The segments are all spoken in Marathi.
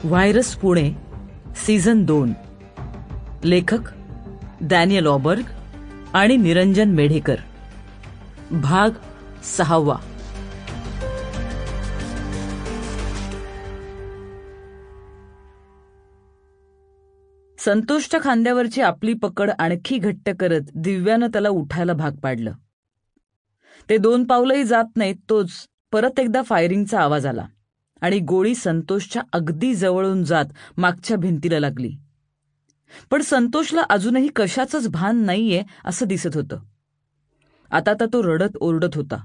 व्हायरस पुणे सीझन 2 लेखक डॅनियल ऑबर्ग आणि निरंजन मेढेकर भाग 6. संतोषच्या खांद्यावरची आपली पकड आणखी घट्ट करत दिव्यानं त्याला उठायला भाग पाडलं. ते 2 पावलंही जात नाहीत तोच परत एकदा फायरिंगचा आवाज आला आणि गोळी संतोषच्या अगदी जवळून जात मागच्या भिंतीला लागली. पण संतोषला अजूनही कशाचंच भान नाहीये असं दिसत होतं. आता तो रडत ओरडत होता.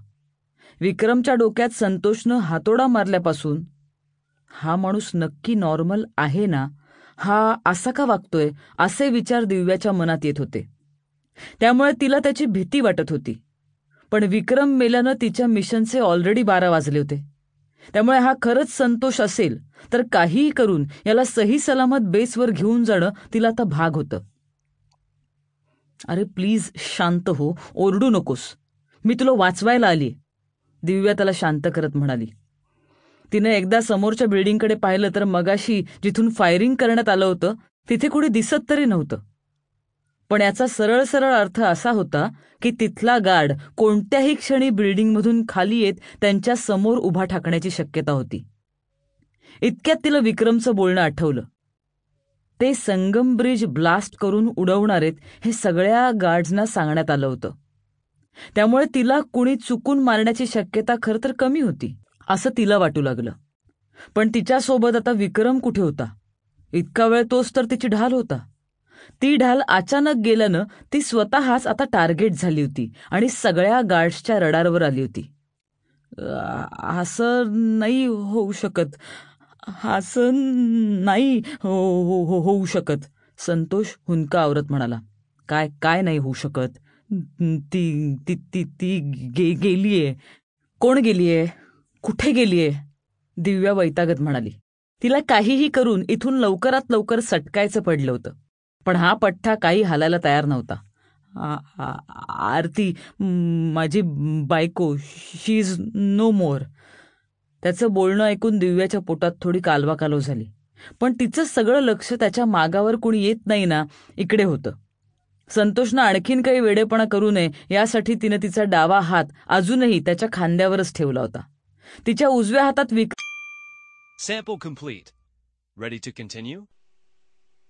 विक्रमच्या डोक्यात संतोषनं हातोडा मारल्यापासून हा माणूस नक्की नॉर्मल आहे ना, हा असा का वागतोय असे विचार दिव्याच्या मनात येत होते. त्यामुळे तिला त्याची भीती वाटत होती. पण विक्रम मेल्यानं तिच्या मिशनचे ऑलरेडी 12 वाजले होते. त्यामुळे हा खरंच संतोष असेल तर काहीही करून याला सही सलामत बेसवर घेऊन जाणं तिला आता भाग होतं. अरे प्लीज शांत हो, ओरडू नकोस, मी तुला वाचवायला आली, दिव्या त्याला शांत करत म्हणाली. तिने एकदा समोरच्या बिल्डिंगकडे पाहिलं तर मगाशी जिथून फायरिंग करण्यात आलं होतं तिथे कुणी दिसत तरी नव्हतं. पण याचा सरळ सरळ अर्थ असा होता की तिथला गार्ड कोणत्याही क्षणी बिल्डिंगमधून खाली येत त्यांच्या समोर उभा ठाकण्याची शक्यता होती. इतक्यात तिला विक्रमचं बोलणं आठवलं. ते संगम ब्रिज ब्लास्ट करून उडवणारेत हे सगळ्या गार्ड्सना सांगण्यात आलं होतं. त्यामुळे तिला कुणी चुकून मारण्याची शक्यता खरं तर कमी होती असं तिला वाटू लागलं. पण तिच्यासोबत आता विक्रम कुठे होता? इतका वेळ तोच तर तिची ढाल होता. ती ढाल अचानक गेल्यानं ती स्वतःच आता टार्गेट झाली होती आणि सगळ्या गार्ड्सच्या रडारवर आली होती. असं नाही होऊ शकत, असं नाही होऊ शकत, संतोष हुंदका आवरत म्हणाला. काय काय नाही होऊ शकत? ती ती ती ती गेलीये. कोण गेलीये? कुठे गेलीये? दिव्या वैतागत म्हणाली. तिला काहीही करून इथून लवकरात लवकर सटकायचं पडलं होतं. पण हा पठ्ठा काही हालायला तयार नव्हता. आरती माझी बायको, शी इज नो मोर. त्याचं बोलणं ऐकून दिव्याच्या पोटात थोडी कालवाकालव झाली. पण तिचं सगळं लक्ष त्याच्या मागावर कोणी येत नाही ना इकडे होतं. संतोषनं आणखीन काही वेडेपणा करू नये यासाठी तिने तिचा डावा हात अजूनही त्याच्या खांद्यावरच ठेवला होता. तिच्या उजव्या हातात Sample complete. Ready to continue?